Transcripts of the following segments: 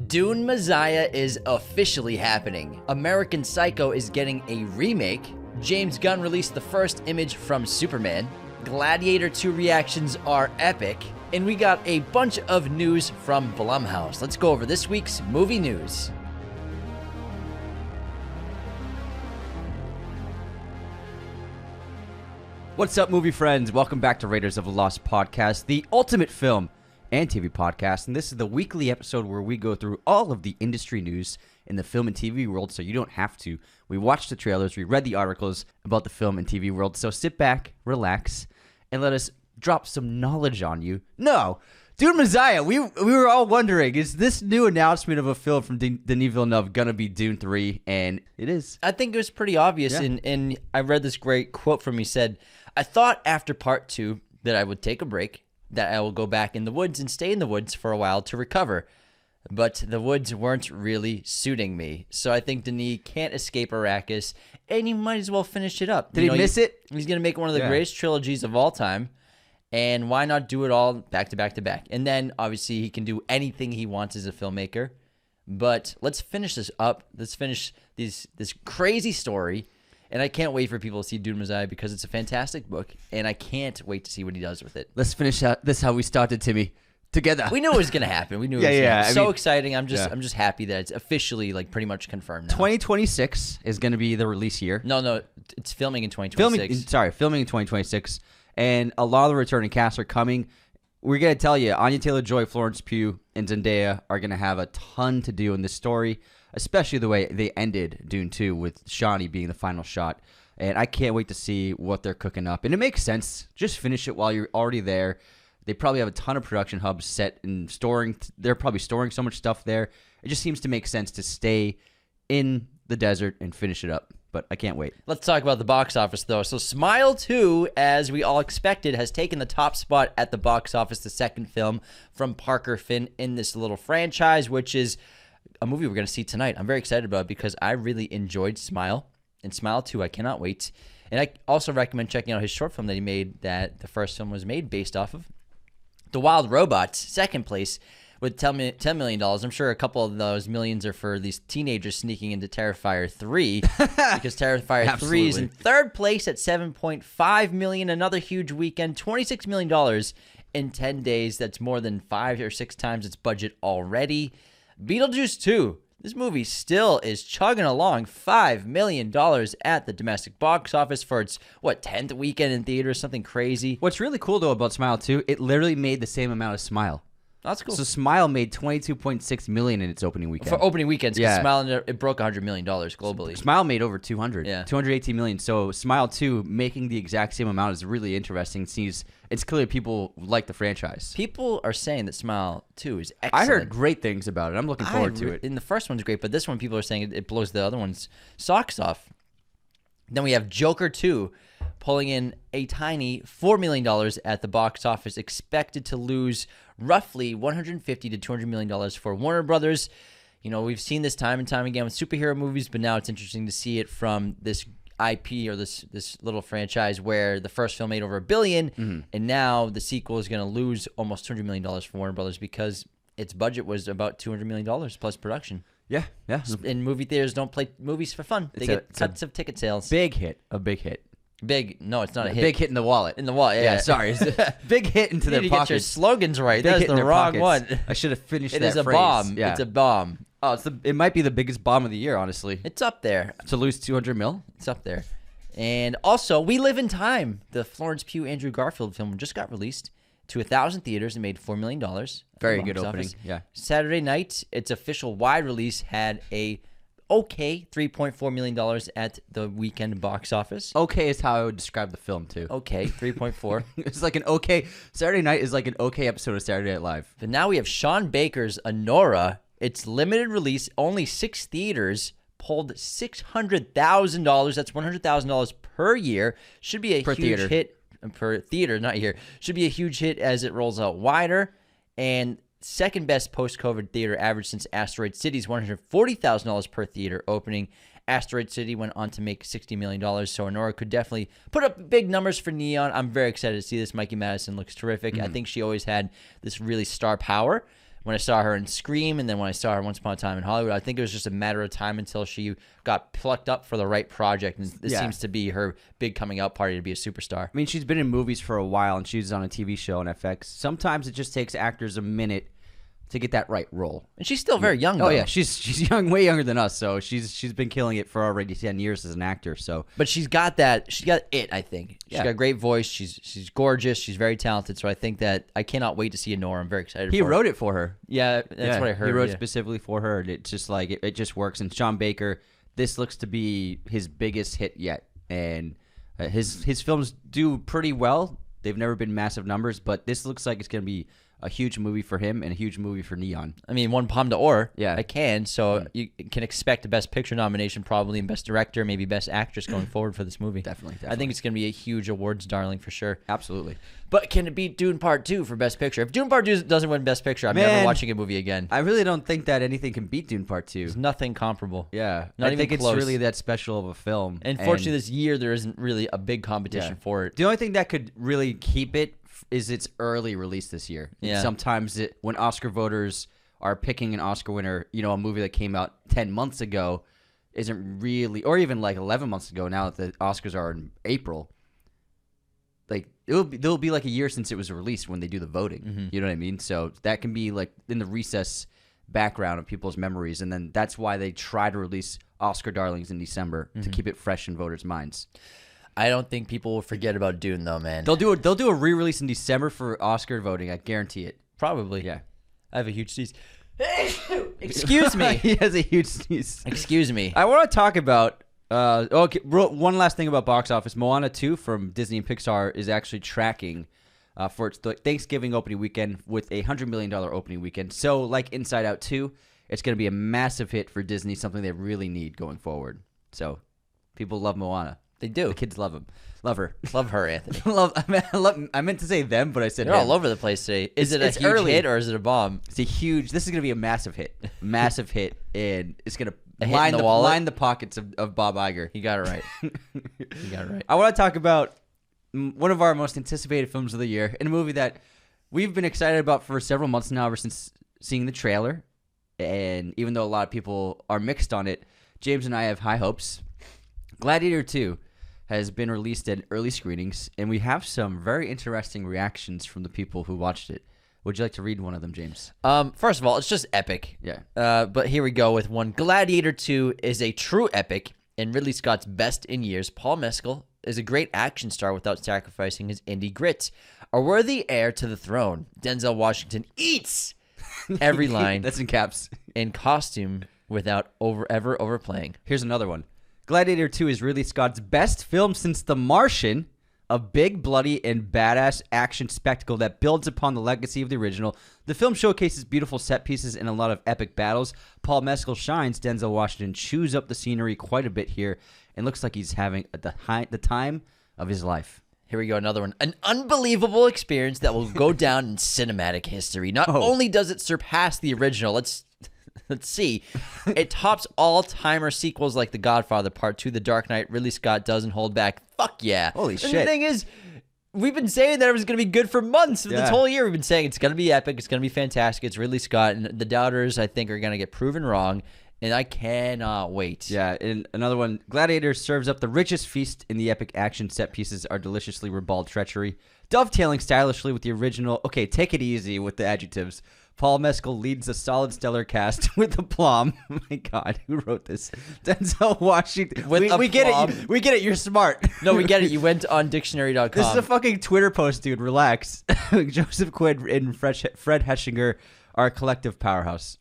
Dune Messiah is officially happening. American Psycho is getting a remake. James Gunn released the first image from Superman. Gladiator 2 reactions are epic. And we got a bunch of news from Blumhouse. Let's go over this week's movie news. What's up, movie friends? Welcome back to Raiders of the Lost Podcast, the ultimate film and TV podcast. And this is the weekly episode where we go through all of the industry news in the film and TV world, so you don't have to. We watched the trailers, we read the articles about the film and TV world, so sit back, relax, and let us drop some knowledge on you. No! Dune Messiah, we were all wondering, is this new announcement of a film from Denis Villeneuve gonna be Dune 3? And it is. I think it was pretty obvious, and I read this great quote from him. He said, I thought after part 2 that I would take a break, that I will go back in the woods and stay in the woods for a while to recover. But the woods weren't really suiting me. So I think Denis can't escape Arrakis, and he might as well finish it up. Did he miss it? He's going to make one of the greatest trilogies of all time. And why not do it all back to back to back? And then, obviously, he can do anything he wants as a filmmaker. But let's finish this up. Let's finish this crazy story. And I can't wait for people to see Dune Messiah because it's a fantastic book. And I can't wait to see what he does with it. Let's finish this how we started, Timmy. Together. We knew it was going to happen. We knew it was gonna happen. So exciting. I'm just happy that it's officially pretty much confirmed now. 2026 is going to be the release year. No, it's filming in 2026. Filming in 2026. And a lot of the returning cast are coming. We're going to tell you, Anya Taylor-Joy, Florence Pugh, and Zendaya are going to have a ton to do in this story, especially the way they ended Dune 2 with Shawnee being the final shot. And I can't wait to see what they're cooking up. And it makes sense. Just finish it while you're already there. They probably have a ton of production hubs set and storing. They're probably storing so much stuff there. It just seems to make sense to stay in the desert and finish it up. But I can't wait. Let's talk about the box office, though. So Smile 2, as we all expected, has taken the top spot at the box office, the second film from Parker Finn in this little franchise, which is a movie we're going to see tonight. I'm very excited about it because I really enjoyed Smile. And Smile 2, I cannot wait. And I also recommend checking out his short film that he made that the first film was made based off of. The Wild Robots, second place, with $10 million. I'm sure a couple of those millions are for these teenagers sneaking into Terrifier 3, because Terrifier 3 is in third place at $7.5 million. Another huge weekend, $26 million in 10 days. That's more than 5 or 6 times its budget already. Beetlejuice 2. This movie still is chugging along, $5 million at the domestic box office for its, 10th weekend in theaters, something crazy. What's really cool, though, about Smile 2, it literally made the same amount as Smile. That's cool. So Smile made $22.6 million in its opening weekend. For opening weekends, because Smile, it broke $100 million globally. Smile made over 200, yeah. $218 million. So Smile 2 making the exact same amount is really interesting. It's clear people like the franchise. People are saying that Smile 2 is excellent. I heard great things about it. I'm looking forward to it. And the first one's great, but this one people are saying it blows the other one's socks off. Then we have Joker 2 pulling in a tiny $4 million at the box office, expected to lose roughly $150 to $200 million for Warner Brothers. You know, we've seen this time and time again with superhero movies, but now it's interesting to see it from this IP or this little franchise where the first film made over $1 billion, and now the sequel is going to lose almost $200 million for Warner Brothers because its budget was about $200 million plus production. Yeah. And movie theaters don't play movies for fun. They get cuts of ticket sales. A big hit. No, it's not a hit. Big hit in the wallet. Yeah, sorry. Big hit into their pockets. You get your slogans right. That's the wrong one. I should have finished that phrase. It is a bomb. Yeah. It's a bomb. Oh, it might be the biggest bomb of the year, honestly. It's up there. To lose 200 mil? It's up there. And also, We Live in Time, the Florence Pugh, Andrew Garfield film, just got released to 1,000 theaters and made $4 million. Very good opening. Yeah. Saturday night, its official wide release had a $3.4 million at the weekend box office. Okay is how I would describe the film, too. Okay, 3.4. It's like an okay. Saturday night is like an okay episode of Saturday Night Live. But now we have Sean Baker's Anora. Its limited release, only 6 theaters, pulled $600,000. That's $100,000 per year. Should be a huge hit. Per theater, not here. Should be a huge hit as it rolls out wider. And second best post-COVID theater average since Asteroid City's $140,000 per theater opening. Asteroid City went on to make $60 million, so Anora could definitely put up big numbers for Neon. I'm very excited to see this. Mikey Madison looks terrific. I think she always had this really star power. when I saw her in Scream, and then when I saw her Once Upon a Time in Hollywood. I think it was just a matter of time until she got plucked up for the right project, and this seems to be her big coming out party to be a superstar. I mean, she's been in movies for a while, and she's on a TV show on FX. Sometimes it just takes actors a minute to get that right role. And she's still very young, though. Oh yeah, she's young, way younger than us. So she's been killing it for already 10 years as an actor. So, but she's got that. She got it. I think she's got a great voice. She's gorgeous. She's very talented. So I think that I cannot wait to see Anora. I'm very excited. He wrote it for her. Yeah, that's what I heard. He wrote specifically for her. And it's just like it just works. And Sean Baker, this looks to be his biggest hit yet. And his films do pretty well. They've never been massive numbers, but this looks like it's going to be a huge movie for him and a huge movie for Neon. I mean, won Palme d'Or. Yeah. I can. So you can expect a Best Picture nomination, probably, and Best Director, maybe Best Actress going forward for this movie. Definitely. I think it's going to be a huge awards darling for sure. Absolutely. But can it beat Dune Part 2 for Best Picture? If Dune Part 2 doesn't win Best Picture, I'm never watching a movie again. I really don't think that anything can beat Dune Part 2. There's nothing comparable. Yeah. Not I even think close. it's really that special of a film. And fortunately, this year, there isn't really a big competition for it. The only thing that could really keep it is its early release this year. Yeah. Sometimes when Oscar voters are picking an Oscar winner, a movie that came out 10 months ago isn't really, or even like 11 months ago now that the Oscars are in April, like there'll be like a year since it was released when they do the voting. Mm-hmm. You know what I mean? So that can be like in the recess background of people's memories. And then that's why they try to release Oscar darlings in December to keep it fresh in voters' minds. I don't think people will forget about Dune, though, man. They'll do a re-release in December for Oscar voting. I guarantee it. Probably. Yeah. I have a huge sneeze. Excuse me. He has a huge sneeze. Excuse me. I want to talk about one last thing about box office. Moana 2 from Disney and Pixar is actually tracking for its Thanksgiving opening weekend with a $100 million opening weekend. So, like Inside Out 2, it's going to be a massive hit for Disney, something they really need going forward. So, people love Moana. They do. The kids love him. Love her. Love her, Anthony. I meant to say them, but I said They're him. all over the place today. Is it a huge early. hit or is it a bomb? This is going to be a massive hit. Massive hit. And it's going to line the pockets of Bob Iger. You got it right. You got it right. I want to talk about one of our most anticipated films of the year, and a movie that we've been excited about for several months now, ever since seeing the trailer. And even though a lot of people are mixed on it, James and I have high hopes. Gladiator 2 has been released at early screenings, and we have some very interesting reactions from the people who watched it. Would you like to read one of them, James? First of all, it's just epic. Yeah. But here we go with one. Gladiator 2 is a true epic and Ridley Scott's best in years. Paul Mescal is a great action star without sacrificing his indie grit. A worthy heir to the throne, Denzel Washington eats every line. That's in caps. In costume without ever overplaying. Here's another one. Gladiator 2 is Ridley Scott's best film since The Martian, a big, bloody, and badass action spectacle that builds upon the legacy of the original. The film showcases beautiful set pieces and a lot of epic battles. Paul Mescal shines. Denzel Washington chews up the scenery quite a bit here and looks like he's having the time of his life. Here we go, another one. An unbelievable experience that will go down in cinematic history. Not only does it surpass the original, let's see. It tops all-timer sequels like The Godfather Part 2, The Dark Knight. Ridley Scott doesn't hold back. Fuck yeah. Holy shit. And the thing is, we've been saying that it was going to be good for months. Yeah. This whole year we've been saying it's going to be epic. It's going to be fantastic. It's Ridley Scott. And the doubters, I think, are going to get proven wrong. And I cannot wait. Yeah, and another one. Gladiator serves up the richest feast in the epic action. Set pieces are deliciously ribald treachery, dovetailing stylishly with the original. Okay, take it easy with the adjectives. Paul Mescal leads a solid stellar cast with aplomb. Oh my God, who wrote this? Denzel Washington. We get it. We get it. You're smart. No, we get it. You went on dictionary.com. This is a fucking Twitter post, dude. Relax. Joseph Quinn and Fred Heschinger are a collective powerhouse.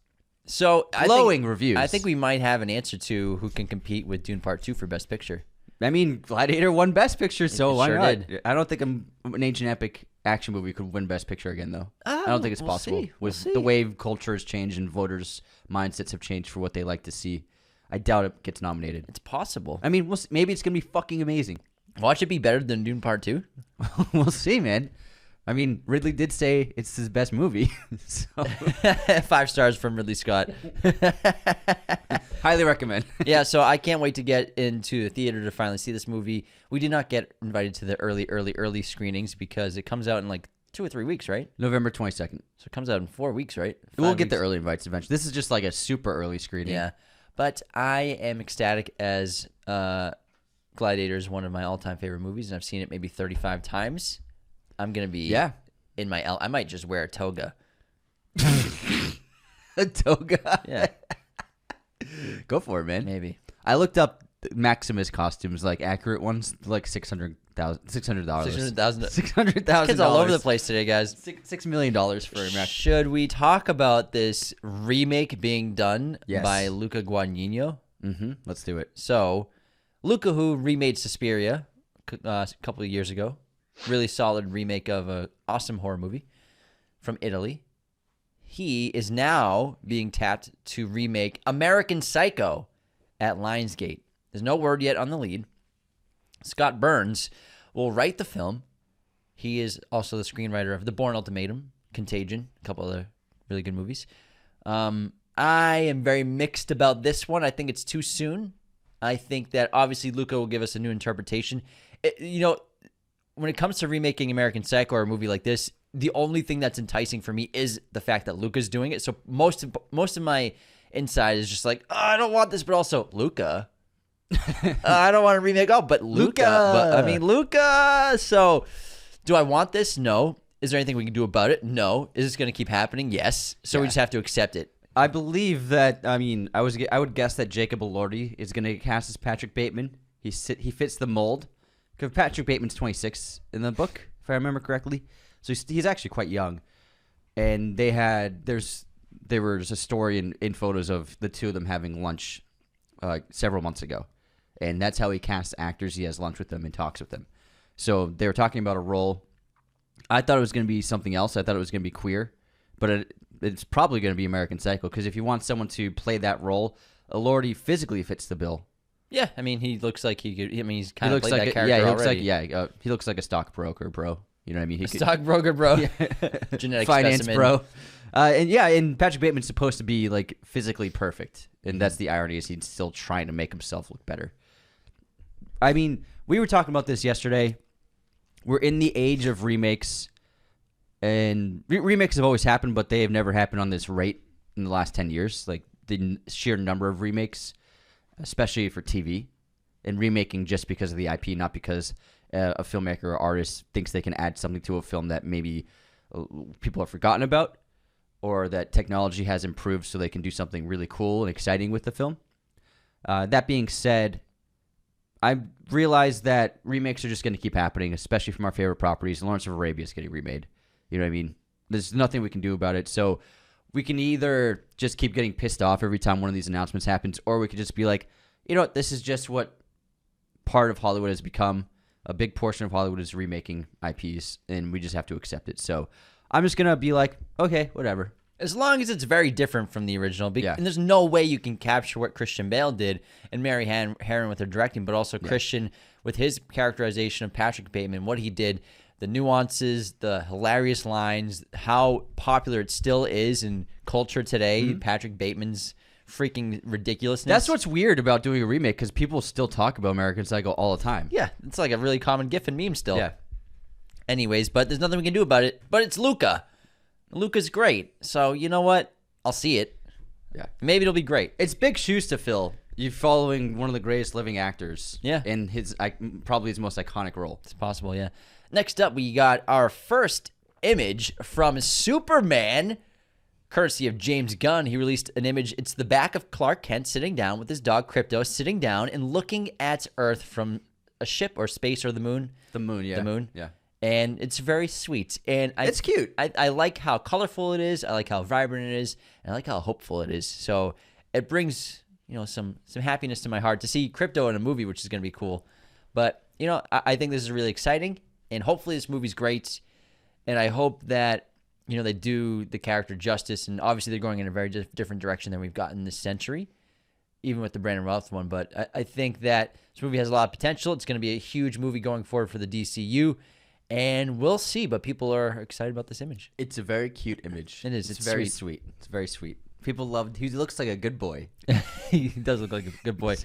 So glowing reviews. I think we might have an answer to who can compete with Dune Part 2 for Best Picture. I mean, Gladiator won Best Picture, so why sure not? did. I don't think an ancient epic action movie could win Best Picture again, though. I don't think it's possible. With the way culture has changed and voters' mindsets have changed for what they like to see, I doubt it gets nominated. It's possible. I mean, maybe it's gonna be fucking amazing. Watch it be better than Dune Part 2. We'll see, man. I mean, Ridley did say it's his best movie. So 5 stars from Ridley Scott. highly recommend. Yeah, so I can't wait to get into the theater to finally see this movie. We did not get invited to the early screenings because it comes out in like 2 or 3 weeks, right? November 22nd. So it comes out in 4 weeks, right? We'll 5 get the weeks. early invites eventually. This is just like a super early screening. Yeah. But I am ecstatic as Gladiator is one of my all-time favorite movies, and I've seen it maybe 35 times. I'm going to be in my I might just wear a toga. A toga? Yeah. Go for it, man. Maybe. I looked up Maximus costumes, like accurate ones, like $600,000. $600,000. Kids all over the place today, guys. $6 million for a Maximus. Should we talk about this remake being done by Luca Guadagnino? Mm-hmm. Let's do it. So, Luca, who remade Suspiria a couple of years ago, really solid remake of an awesome horror movie from Italy. He is now being tapped to remake American Psycho at Lionsgate. There's no word yet on the lead. Scott Burns will write the film. He is also the screenwriter of The Bourne Ultimatum, Contagion, a couple other really good movies. I am very mixed about this one. I think it's too soon. I think that obviously Luca will give us a new interpretation. When it comes to remaking American Psycho or a movie like this, the only thing that's enticing for me is the fact that Luca's doing it. So most of my inside is just like, oh, I don't want this, but also Luca. I don't want to remake. Oh, but Luca. Luca. So, do I want this? No. Is there anything we can do about it? No. Is this going to keep happening? Yes. So we just have to accept it. I believe that. I would guess that Jacob Elordi is going to cast as Patrick Bateman. He fits the mold. Because Patrick Bateman's 26 in the book, if I remember correctly. So he's actually quite young. And there was a story in photos of the two of them having lunch several months ago. And that's how he casts actors. He has lunch with them and talks with them. So they were talking about a role. I thought it was going to be something else. I thought it was going to be queer. But it's probably going to be American Psycho. Because if you want someone to play that role, Elordi physically fits the bill. Yeah, he looks like he could. He's kind of played like that character already. He looks like a stockbroker, bro. You know what I mean? Stockbroker, bro. Genetic finance, specimen. bro. And Patrick Bateman's supposed to be like physically perfect, and that's the irony is he's still trying to make himself look better. I mean, we were talking about this yesterday. We're in the age of remakes, and remakes have always happened, but they have never happened on this rate in the last 10 years. Like the sheer number of remakes, especially for TV, and remaking just because of the IP, not because a filmmaker or artist thinks they can add something to a film that maybe people have forgotten about, or that technology has improved so they can do something really cool and exciting with the film. That being said, I realize that remakes are just going to keep happening, especially from our favorite properties. Lawrence of Arabia is getting remade. You know what I mean? There's nothing we can do about it. So we can either just keep getting pissed off every time one of these announcements happens, or we could just be like, you know what, this is just what part of Hollywood has become. A big portion of Hollywood is remaking IPs, and we just have to accept it. So I'm just going to be like, okay, whatever. As long as it's very different from the original. And there's no way you can capture what Christian Bale did and Mary Harron with her directing, but also Christian with his characterization of Patrick Bateman, what he did, the nuances, the hilarious lines, how popular it still is in culture today, Patrick Bateman's freaking ridiculousness. That's what's weird about doing a remake, because people still talk about American Psycho all the time. Yeah, it's like a really common gif and meme still. Yeah. Anyways, but there's nothing we can do about it. But it's Luca. Luca's great. So, you know what? I'll see it. Yeah. Maybe it'll be great. It's big shoes to fill. You're following one of the greatest living actors. Yeah. In probably his most iconic role. It's possible, yeah. Next up, we got our first image from Superman, courtesy of James Gunn. He released an image. It's the back of Clark Kent sitting down with his dog Krypto, sitting down and looking at Earth from a ship or space or the moon. The moon, yeah. The moon. Yeah. And it's very sweet. And it's cute. I like how colorful it is. I like how vibrant it is. And I like how hopeful it is. So it brings, some happiness to my heart to see Krypto in a movie, which is going to be cool. But, I think this is really exciting. And hopefully this movie's great. And I hope that, they do the character justice. And obviously they're going in a very different direction than we've gotten this century, even with the Brandon Routh one. But I think that this movie has a lot of potential. It's going to be a huge movie going forward for the DCU. And we'll see, but people are excited about this image. It's a very cute image. It is. It's very sweet. It's very sweet. People love. He looks like a good boy. He does look like a good boy.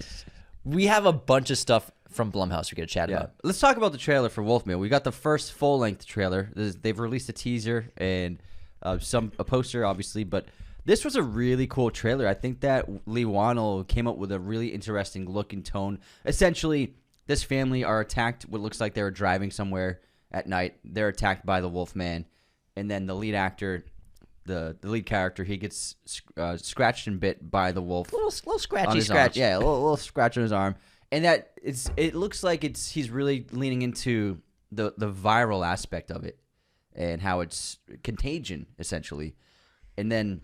We have a bunch of stuff from Blumhouse we got to chat about. Let's talk about the trailer for Wolfman. We got the first full-length trailer. They've released a teaser and a poster, obviously, but this was a really cool trailer. I think that Lee Wannell came up with a really interesting look and tone. Essentially, this family are attacked. What looks like they were driving somewhere at night. They're attacked by the Wolfman, and then the lead actor, the lead character, he gets scratched and bit by the wolf. Little scratchy scratch. Yeah, a little scratch on his arm, and that it looks like he's really leaning into the viral aspect of it and how it's contagion essentially, and then.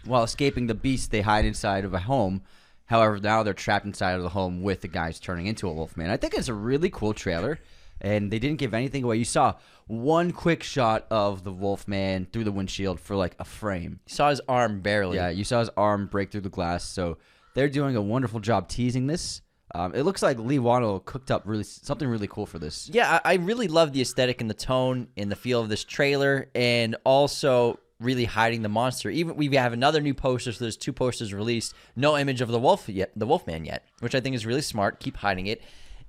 While escaping the beast, they hide inside of a home. However, now they're trapped inside of the home with the guys turning into a wolfman. I think it's a really cool trailer, and they didn't give anything away. You saw one quick shot of the wolfman through the windshield for like a frame. You saw his arm barely. Yeah, you saw his arm break through the glass. So they're doing a wonderful job teasing this. It looks like Lee Wannell cooked up something really cool for this. Yeah, I really love the aesthetic and the tone and the feel of this trailer, and also really hiding the monster. Even we have another new poster, so there's 2 posters released. No image of the Wolfman yet, which I think is really smart. Keep hiding it.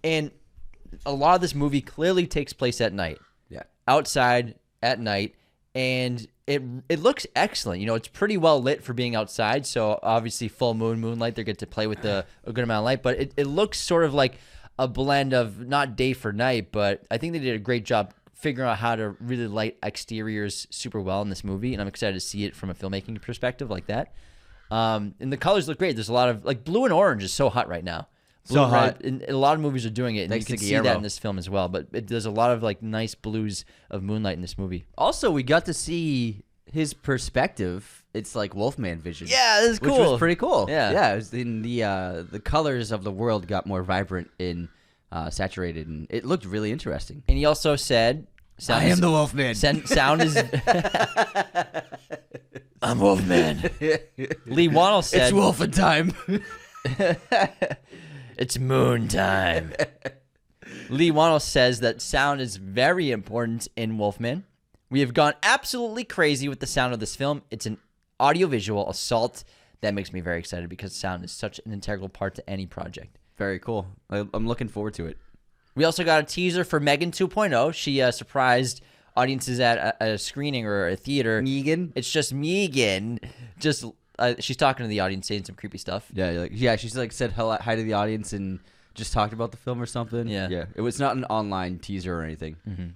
And a lot of this movie clearly takes place at night. Yeah. Outside at night, and it looks excellent. You know, it's pretty well lit for being outside, so obviously full moon, moonlight, they get to play with a good amount of light, but it looks sort of like a blend of not day for night, but I think they did a great job figuring out how to really light exteriors super well in this movie, and I'm excited to see it from a filmmaking perspective like that. And the colors look great. There's a lot of like blue and orange is so hot right now. Blue and red, and a lot of movies are doing it, and you can see that in this film as well. But there's a lot of like nice blues of moonlight in this movie. Also, we got to see his perspective. It's like Wolfman vision. Yeah, this is cool. Which was pretty cool. Yeah, it was in the colors of the world got more vibrant and saturated, and it looked really interesting. And he also said, "I am the Wolfman." Sound is. I'm Wolfman. Lee Wannell said, "It's wolfing time." It's moon time. Lee Wannell says that sound is very important in Wolfman. We have gone absolutely crazy with the sound of this film. It's an audiovisual assault that makes me very excited because sound is such an integral part to any project. Very cool. I'm looking forward to it. We also got a teaser for Megan 2.0. She surprised audiences at a screening or a theater. Megan? It's just Megan. Just she's talking to the audience, saying some creepy stuff. Yeah, she's like said hi to the audience and just talked about the film or something. Yeah. It was not an online teaser or anything. Mm-hmm.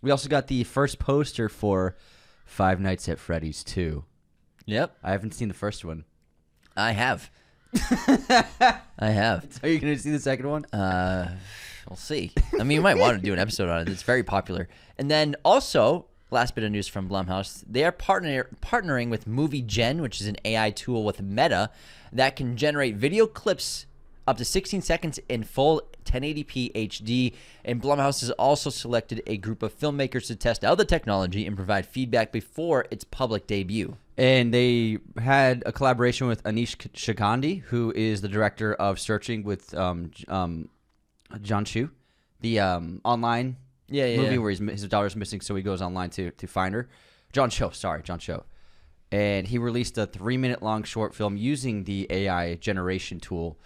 We also got the first poster for Five Nights at Freddy's 2. Yep. I haven't seen the first one. I have. I have. Are you going to see the second one? We'll see. I mean, you might want to do an episode on it. It's very popular. And then also, last bit of news from Blumhouse, they are partnering with Movie Gen, which is an AI tool with Meta that can generate video clips up to 16 seconds in full 1080p HD. And Blumhouse has also selected a group of filmmakers to test out the technology and provide feedback before its public debut. And they had a collaboration with Anish Shagandi, who is the director of Searching with John Chu, the online movie where his daughter's missing, so he goes online to find her. John Cho. And he released a 3-minute long short film using the AI generation tool.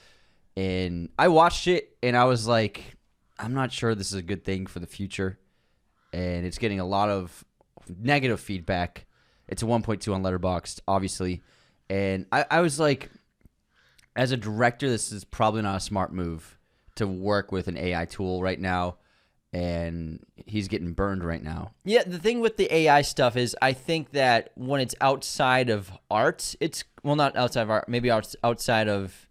And I watched it, and I was like, I'm not sure this is a good thing for the future. And it's getting a lot of negative feedback. It's a 1.2 on Letterboxd, obviously. And I was like, as a director, this is probably not a smart move to work with an AI tool right now. And he's getting burned right now. Yeah, the thing with the AI stuff is I think that when it's outside of art, not outside of art, maybe outside of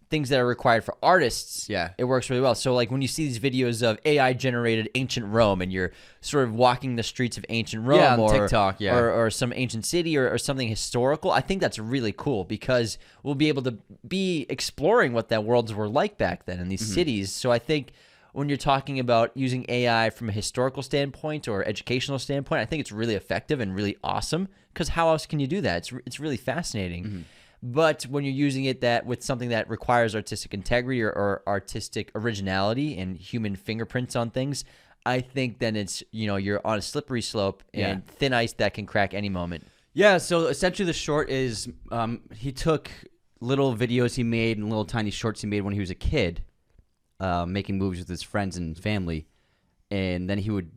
things that are required for artists, it works really well. So like when you see these videos of AI generated ancient Rome and you're sort of walking the streets of ancient Rome on TikTok, or some ancient city or something historical, I think that's really cool because we'll be able to be exploring what that worlds were like back then in these cities. So I think when you're talking about using AI from a historical standpoint or educational standpoint, I think it's really effective and really awesome because how else can you do that? It's really fascinating. But when you're using it with something that requires artistic integrity or artistic originality and human fingerprints on things, I think then it's, you're on a slippery slope and thin ice that can crack any moment. Yeah, so essentially the short is he took little videos he made and little tiny shorts he made when he was a kid, making movies with his friends and family. And then he would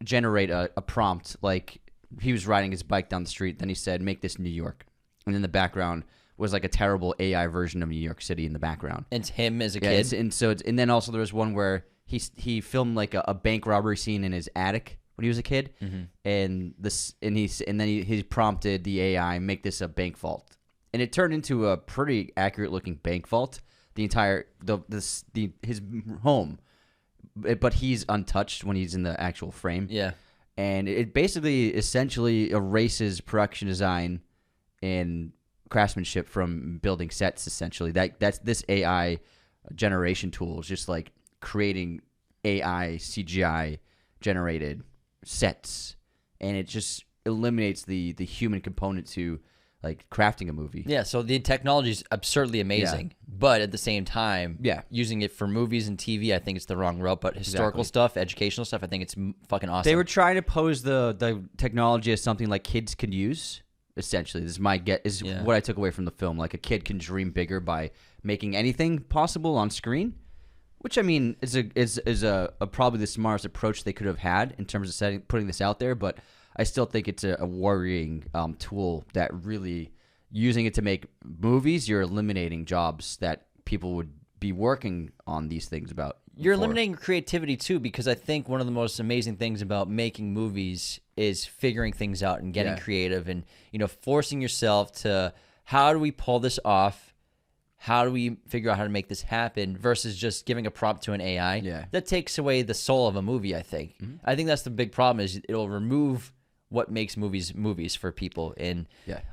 generate a prompt, like he was riding his bike down the street. Then he said, make this New York. And in the background was like a terrible AI version of New York City in the background. And it's him as a kid. And then also there was one where he filmed like a bank robbery scene in his attic when he was a kid. And he prompted the AI, make this a bank vault. And it turned into a pretty accurate looking bank vault. The entire his home. But he's untouched when he's in the actual frame. Yeah. And it basically essentially erases production design and craftsmanship from building sets, essentially. That's this AI generation tool is just like creating AI CGI generated sets. And it just eliminates the human component to like crafting a movie. Yeah, so the technology is absurdly amazing, but at the same time, using it for movies and TV, I think it's the wrong route. But historical stuff, educational stuff, I think it's fucking awesome. They were trying to pose the technology as something like kids can use. Essentially, this is what I took away from the film. Like a kid can dream bigger by making anything possible on screen, which I mean is a probably the smartest approach they could have had in terms of putting this out there, but. I still think it's a worrying tool that really, using it to make movies, you're eliminating jobs that people would be working on these things about. You're eliminating creativity too, because I think one of the most amazing things about making movies is figuring things out and getting creative and, forcing yourself to, how do we pull this off? How do we figure out how to make this happen versus just giving a prompt to an AI? Yeah. That takes away the soul of a movie, I think. I think that's the big problem is it'll remove what makes movies for people. And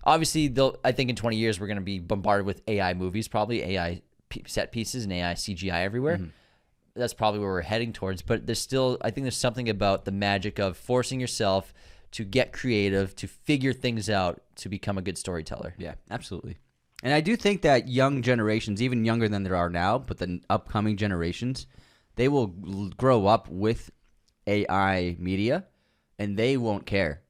obviously, I think in 20 years, we're going to be bombarded with AI movies, probably AI set pieces and AI CGI everywhere. That's probably where we're heading towards. But I think there's something about the magic of forcing yourself to get creative, to figure things out, to become a good storyteller. Yeah, absolutely. And I do think that young generations, even younger than there are now, but the upcoming generations, they will grow up with AI media, and they won't care.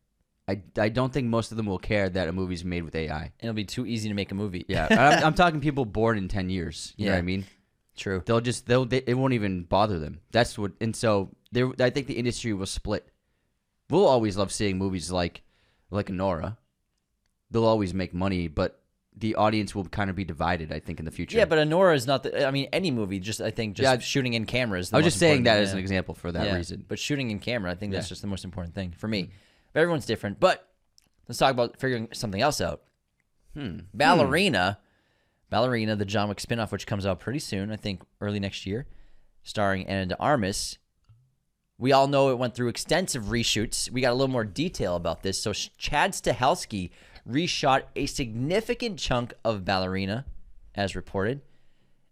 I don't think most of them will care that a movie's made with AI. It'll be too easy to make a movie. Yeah, I'm talking people born in 10 years. You know what I mean? True. It won't even bother them. That's what. And so I think the industry will split. We'll always love seeing movies like Anora. They'll always make money, but the audience will kind of be divided, I think, in the future. Yeah, but Anora is not any movie, shooting in camera is the I was most just saying that important as an example for that reason. But shooting in camera, I think that's just the most important thing for me. But everyone's different. But let's talk about figuring something else out. Ballerina, the John Wick spinoff, which comes out pretty soon, I think early next year, starring Ana de Armas. We all know it went through extensive reshoots. We got a little more detail about this. So Chad Stahelski reshot a significant chunk of Ballerina, as reported,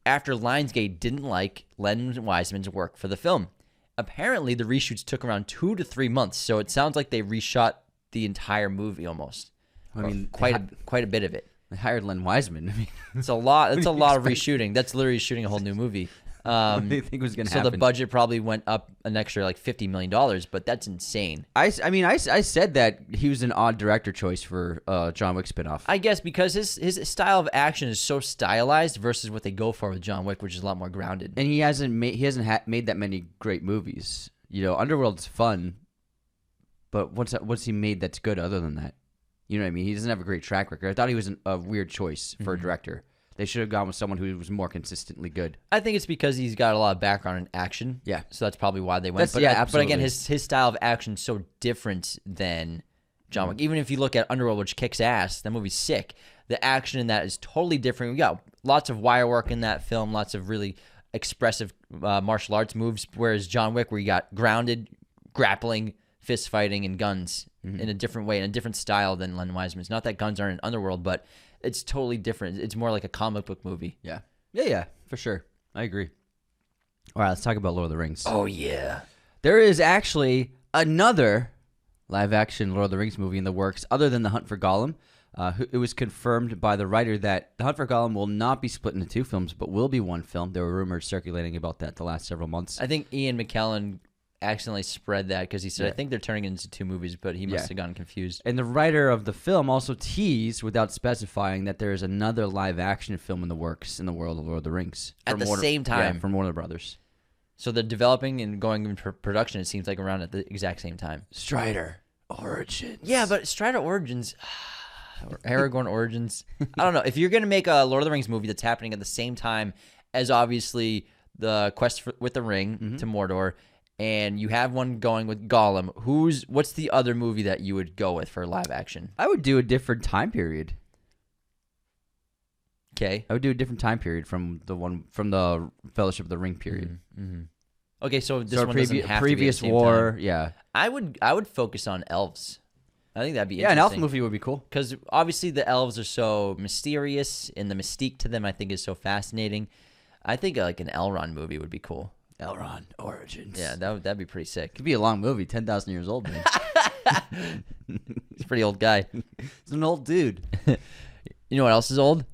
after Lionsgate didn't like Len Wiseman's work for the film. Apparently, the reshoots took around 2 to 3 months, so it sounds like they reshot the entire movie almost. I mean, quite a bit of it. They hired Len Wiseman. I mean, it's a lot. It's a lot of reshooting. That's literally shooting a whole new movie. What do you think was going to happen? So the budget probably went up an extra like $50 million, but that's insane. I said that he was an odd director choice for John Wick spinoff. I guess because his style of action is so stylized versus what they go for with John Wick, which is a lot more grounded. And he hasn't made that many great movies. Underworld's fun, but what's he made that's good other than that? You know what I mean? He doesn't have a great track record. I thought he was a weird choice for a director. They should have gone with someone who was more consistently good. I think it's because he's got a lot of background in action. Yeah. So that's probably why they went. Absolutely. But again, his style of action is so different than John Wick. Even if you look at Underworld, which kicks ass, that movie's sick. The action in that is totally different. We got lots of wire work in that film, lots of really expressive martial arts moves, whereas John Wick, where you got grounded, grappling, fist fighting, and guns in a different way, in a different style than Len Wiseman's. Not that guns aren't in Underworld, but it's totally different. It's more like a comic book movie. Yeah, for sure. I agree. All right, let's talk about Lord of the Rings. Oh, yeah. There is actually another live-action Lord of the Rings movie in the works other than The Hunt for Gollum. It was confirmed by the writer that The Hunt for Gollum will not be split into 2 films, but will be 1 film. There were rumors circulating about that the last several months. I think Ian McKellen accidentally spread that because he said, I think they're turning it into 2 movies, but he must have gotten confused. And the writer of the film also teased, without specifying, that there is another live-action film in the works in the world of Lord of the Rings. At the same time. Yeah, from Warner Brothers. So they're developing and going into production, it seems like, around at the exact same time. Strider Origins. Yeah, but Strider Origins... Aragorn Origins. I don't know. If you're going to make a Lord of the Rings movie that's happening at the same time as, obviously, the Quest with the Ring to Mordor, and you have one going with Gollum, what's the other movie that you would go with for live action? I would do a different time period. Okay. I would do a different time period from the Fellowship of the Ring period. Okay, so this one doesn't have to be at previous the same war. time. Yeah. I would focus on elves. I think that'd be an interesting. elf movie would be cool. Because obviously the elves are so mysterious, and the mystique to them I think is so fascinating. I think like an Elrond movie would be cool. Elrond Origins. Yeah, that'd be pretty sick. Could be a long movie, 10,000 years old, man. He's a pretty old guy. He's an old dude. You know what else is old?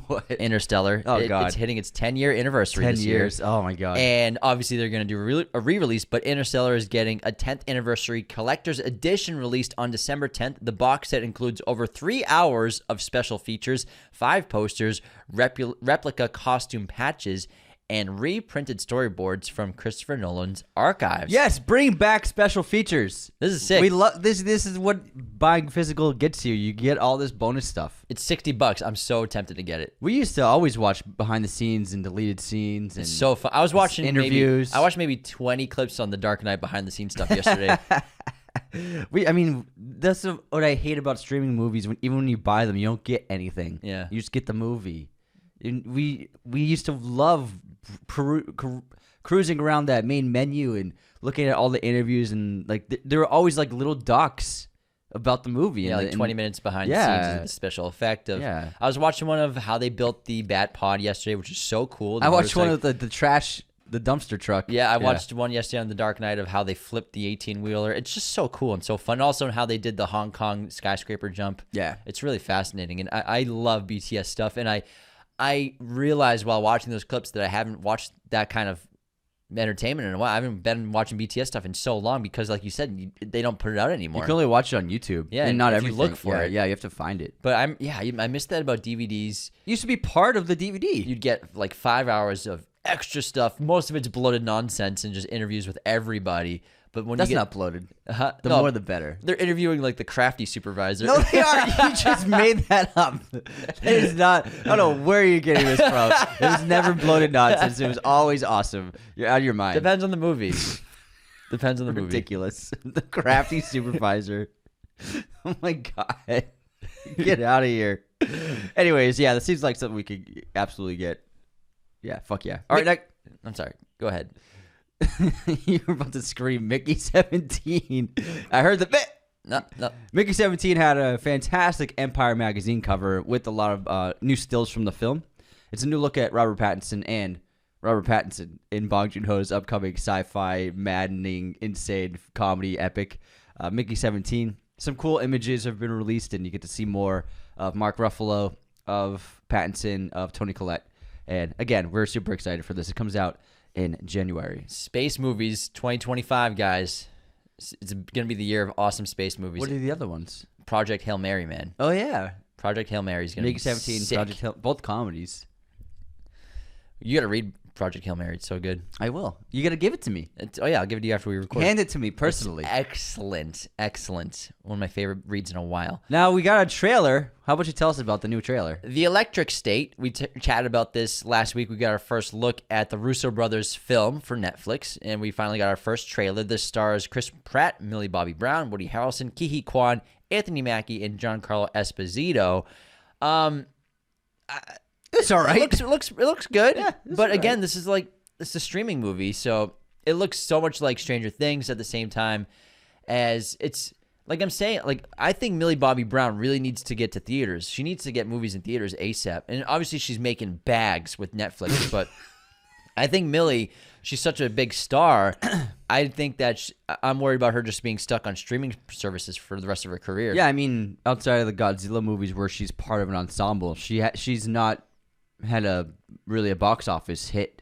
What? Interstellar. Oh, God. It's hitting its 10-year anniversary 10 this years. year. Oh, my God. And obviously they're going to do a re-release, but Interstellar is getting a 10th anniversary collector's edition released on December 10th. The box set includes over 3 hours of special features, 5 posters, replica costume patches, and reprinted storyboards from Christopher Nolan's archives. Yes, bring back special features. This is sick. We love this. This is what buying physical gets you. You get all this bonus stuff. It's $60. I'm so tempted to get it. We used to always watch behind the scenes and deleted scenes. And It's so fun. I was watching interviews. I watched maybe 20 clips on the Dark Knight behind the scenes stuff yesterday. That's what I hate about streaming movies. Even when you buy them, you don't get anything. Yeah. You just get the movie. And we used to love cruising around that main menu and looking at all the interviews, and like there were always like little docs about the movie. Yeah, and, like 20 minutes behind the Yeah. scenes of the special effect of. Yeah. I was watching one of how they built the Bat Pod yesterday, which is so cool. I watched one of the trash, the dumpster truck. Yeah, I watched one yesterday on the Dark Knight of how they flipped the 18-wheeler. It's just so cool and so fun. Also, how they did the Hong Kong skyscraper jump. Yeah. It's really fascinating, and I love BTS stuff, and I realized while watching those clips that I haven't watched that kind of entertainment in a while. I haven't been watching BTS stuff in so long because, like you said, they don't put it out anymore. You can only watch it on YouTube. Yeah, and not if you everything. look for it. Yeah, you have to find it. But I missed that about DVDs. It used to be part of the DVD. You'd get like 5 hours of extra stuff. Most of it's bloated nonsense and just interviews with everybody. But when That's you get, not bloated. The more the better. They're interviewing like the crafty supervisor. No, they are. You just made that up. It is not. I don't know where you're getting this from. It was never bloated nonsense. It was always awesome. You're out of your mind. Depends on the movie. Depends on the movie. Ridiculous. The crafty supervisor. Oh my God. Get out of here. Anyways, yeah, that seems like something we could absolutely get. Yeah, fuck yeah. All right, I'm sorry. Go ahead. You were about to scream Mickey 17. I heard the bit. No. Mickey 17 had a fantastic Empire magazine cover with a lot of new stills from the film. It's a new look at Robert Pattinson in Bong Joon-ho's upcoming sci-fi, maddening, insane comedy epic, Mickey 17. Some cool images have been released, and you get to see more of Mark Ruffalo, of Pattinson, of Toni Collette. And again, we're super excited for this. It comes out in January. Space movies 2025, guys. It's going to be the year of awesome space movies. What are the other ones? Project Hail Mary, man. Oh, yeah. Project Hail Mary is going to be Mickey 17, sick. Project Hail, both comedies. You got to read Project Hail Mary. It's so good. I will. You got to give it to me. I'll give it to you after we record. Hand it to me personally. It's excellent. One of my favorite reads in a while. Now we got a trailer. How about you tell us about the new trailer? The Electric State. We chatted about this last week. We got our first look at the Russo brothers film for Netflix, and we finally got our first trailer. This stars Chris Pratt, Millie Bobby Brown, Woody Harrelson, Ke-Huy Quan, Anthony Mackie, and Giancarlo Esposito. It's all right. It looks good. Yeah, but again, this is a streaming movie, so it looks so much like Stranger Things at the same time as it's like I'm saying, like I think Millie Bobby Brown really needs to get to theaters. She needs to get movies in theaters ASAP. And obviously she's making bags with Netflix, but I think Millie, she's such a big star. I think that I'm worried about her just being stuck on streaming services for the rest of her career. Yeah, I mean, outside of the Godzilla movies where she's part of an ensemble, she's not had a box office hit.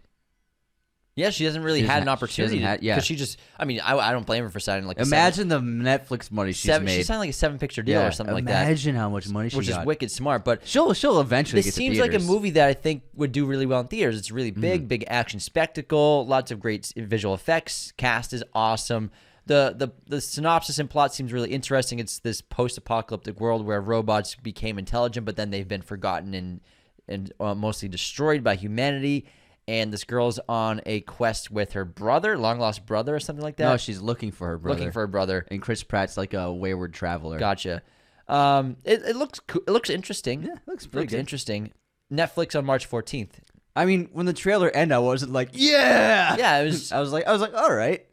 Yeah, she hasn't really She had hasn't an had- opportunity. she hasn't had- yeah. Because she just, I mean, I don't blame her for signing like a Imagine the Netflix money she's seven, made. she signed like a 7-picture deal or something like that. Imagine how much money she Which got. is wicked smart. But She'll eventually this get to seems like a theaters. movie that I think would do really well in theaters. It's really big action spectacle, lots of great visual effects. Cast is awesome. The synopsis and plot seems really interesting. It's this post-apocalyptic world where robots became intelligent, but then they've been forgotten and mostly destroyed by humanity. And this girl's on a quest with her brother, long-lost brother or something like that. No, she's looking for her brother. Looking for her brother. And Chris Pratt's like a wayward traveler. Gotcha. It looks cool. It looks interesting. Yeah, it looks pretty good. Interesting. Netflix on March 14th. I mean, when the trailer ended, I wasn't like, yeah. Yeah, it was. I was like, all right.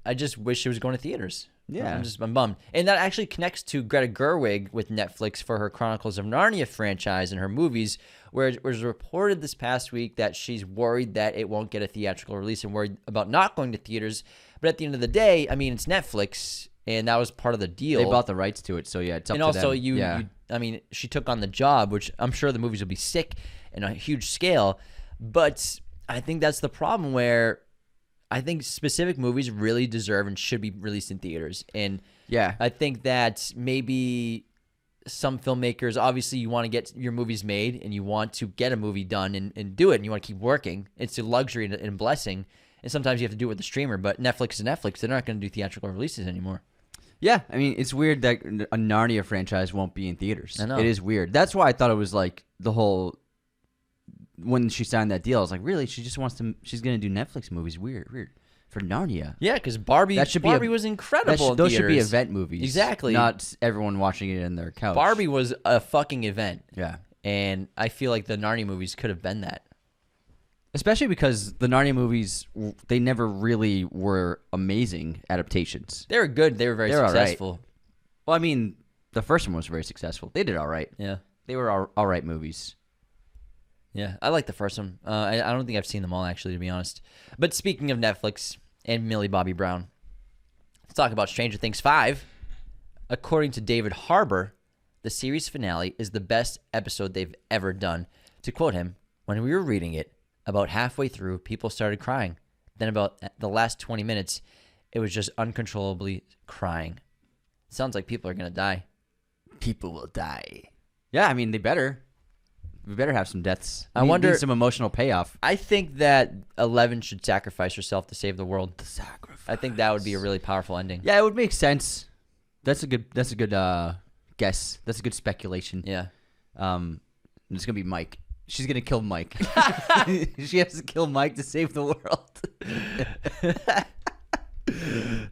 I just wish it was going to theaters. Yeah. I'm bummed. And that actually connects to Greta Gerwig with Netflix for her Chronicles of Narnia franchise and her movies, where it was reported this past week that she's worried that it won't get a theatrical release and worried about not going to theaters. But at the end of the day, I mean, it's Netflix, and that was part of the deal. They bought the rights to it, so yeah, it's up and to also, them. I mean, she took on the job, which I'm sure the movies will be sick and a huge scale. But I think that's the problem where I think specific movies really deserve and should be released in theaters. And Yeah. I think that maybe some filmmakers, obviously you want to get your movies made and you want to get a movie done and do it and you want to keep working. It's a luxury and a blessing. And sometimes you have to do it with the streamer, but Netflix is Netflix. They're not going to do theatrical releases anymore. Yeah, I mean, it's weird that a Narnia franchise won't be in theaters. I know. It is weird. That's why I thought it was like the whole, when she signed that deal, I was like, really? She just wants to, she's going to do Netflix movies. Weird. For Narnia. Yeah, because Barbie was incredible. Those should be theaters. event movies. Exactly. Not everyone watching it in their couch. Barbie was a fucking event. Yeah. And I feel like the Narnia movies could have been that. Especially because the Narnia movies, they never really were amazing adaptations. They were good. They were very They're all right. successful. Well, I mean, the first one was very successful. They did all right. Yeah. They were all right movies. Yeah, I like the first one. I don't think I've seen them all, actually, to be honest. But speaking of Netflix and Millie Bobby Brown, let's talk about Stranger Things 5. According to David Harbour, the series finale is the best episode they've ever done. To quote him, when we were reading it, about halfway through, people started crying. Then about the last 20 minutes, it was just uncontrollably crying. Sounds like people are going to die. People will die. Yeah, I mean, they better. We better have some deaths. I wonder- need some emotional payoff. I think that 11 should sacrifice herself to save the world. The sacrifice. I think that would be a really powerful ending. Yeah, it would make sense. That's a good guess. That's a good speculation. Yeah. It's gonna be Mike. She's gonna kill Mike. She has to kill Mike to save the world.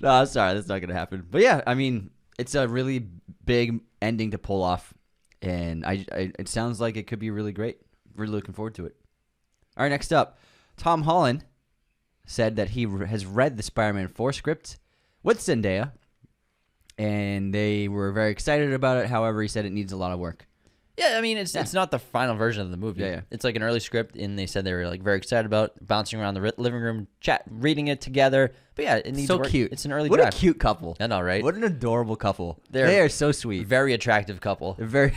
No, I'm sorry, that's not gonna happen. But yeah, I mean, it's a really big ending to pull off, and it sounds like it could be really great. Really looking forward to it. All right, next up, Tom Holland said that he has read the Spider-Man 4 script with Zendaya, and they were very excited about it. However, he said it needs a lot of work. Yeah, I mean, it's not the final version of the movie. Yeah. It's like an early script, and they said they were like very excited about bouncing around the living room, reading it together. But yeah, it needs So work. cute. It's an early What draft. a cute couple. I know, right? What an adorable couple. They're They are so sweet. Very attractive couple. They're very,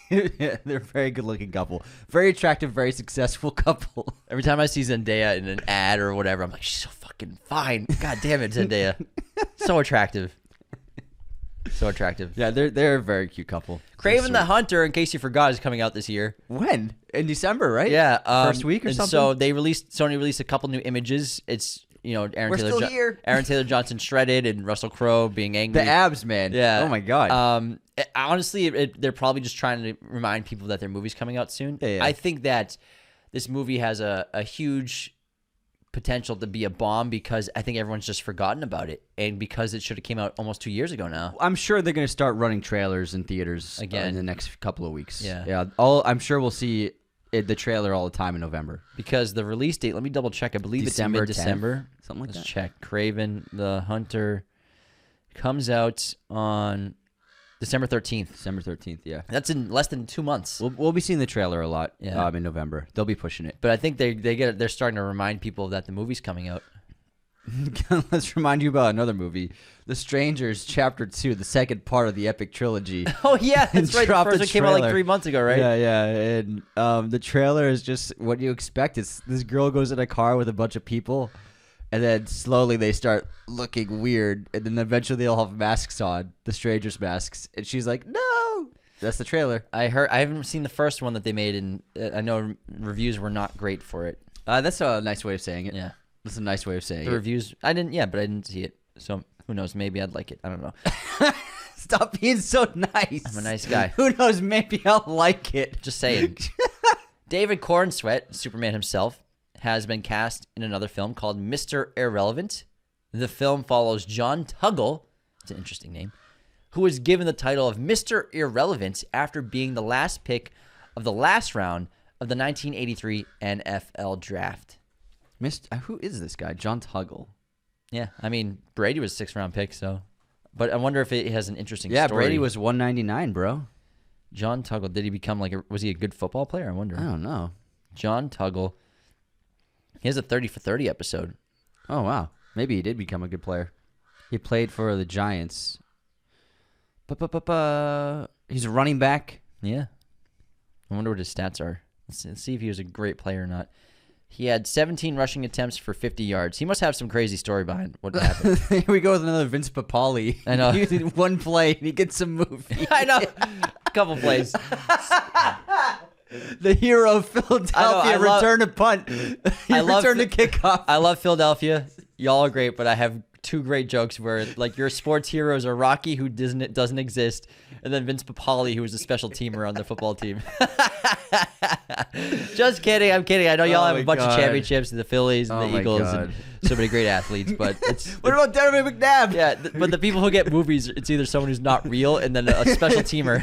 they're a very good looking couple. Very attractive, very successful couple. Every time I see Zendaya in an ad or whatever, I'm like, she's so fucking fine. God damn it, Zendaya. So attractive. So attractive. Yeah, they're a very cute couple. Kraven the Hunter, in case you forgot, is coming out this year. When? In December, right? Yeah, first week or and something. So Sony released a couple new images. It's We're still here. Aaron Taylor Johnson shredded and Russell Crowe being angry. The abs, man. Yeah. Oh my god. Honestly, they're probably just trying to remind people that their movie's coming out soon. Yeah. I think that this movie has a huge potential to be a bomb because I think everyone's just forgotten about it, and because it should have came out almost 2 years ago now. I'm sure they're gonna start running trailers in theaters Again. in the next couple of weeks. Yeah. I'm sure we'll see the trailer all the time in November. Because the release date, let me double check. I believe December it's mid-December. 10th? Something like Let's that. check. Kraven the Hunter comes out on December 13th. December 13th. Yeah. That's in less than 2 months. We'll be seeing the trailer a lot in November. They'll be pushing it. But I think they're starting to remind people that the movie's coming out. Let's remind you about another movie, The Strangers, Chapter 2, the second part of the epic trilogy. Oh yeah, that's right. The Dropped first the one came out like trailer. 3 months ago, right? Yeah. And the trailer is just what you expect. It's this girl goes in a car with a bunch of people, and then slowly they start looking weird, and then eventually they'll have masks on, the strangers' masks, and she's like, "No." That's the trailer. I haven't seen the first one that they made, and I know reviews were not great for it. That's a nice way of saying it. Yeah, That's a nice way of saying the it. reviews. I didn't. Yeah, but I didn't see it. So who knows? Maybe I'd like it. I don't know. Stop being so nice. I'm a nice guy. Who knows? Maybe I'll like it. Just saying. David Cornsweet, Superman himself, has been cast in another film called Mr. Irrelevant. The film follows John Tuggle. It's an interesting name. Who was given the title of Mr. Irrelevant after being the last pick of the last round of the 1983 NFL Draft. Who is this guy? John Tuggle. Yeah, I mean, Brady was a 6th-round pick, so... But I wonder if it has an interesting Yeah, story. Brady was 199, bro. John Tuggle, did he become was he a good football player? I wonder. I don't know. John Tuggle. He has a 30 for 30 episode. Oh, wow. Maybe he did become a good player. He played for the Giants. He's a running back. Yeah. I wonder what his stats are. Let's see if he was a great player or not. He had 17 rushing attempts for 50 yards. He must have some crazy story behind what happened. Here we go with another Vince Papale. I know. He did one play and he gets a movie. I know. A couple plays. The hero of Philadelphia returned a punt. He returned a kickoff. I love Philadelphia. Y'all are great, but I have 2 great jokes where your sports heroes are Rocky, who doesn't exist, and then Vince Papale, who was a special teamer on the football team. Just kidding. I'm kidding. I know y'all have a bunch of championships, the Phillies and the Eagles, and so many great athletes. But what about Donovan McNabb? Yeah, but the people who get movies, it's either someone who's not real and then a special teamer.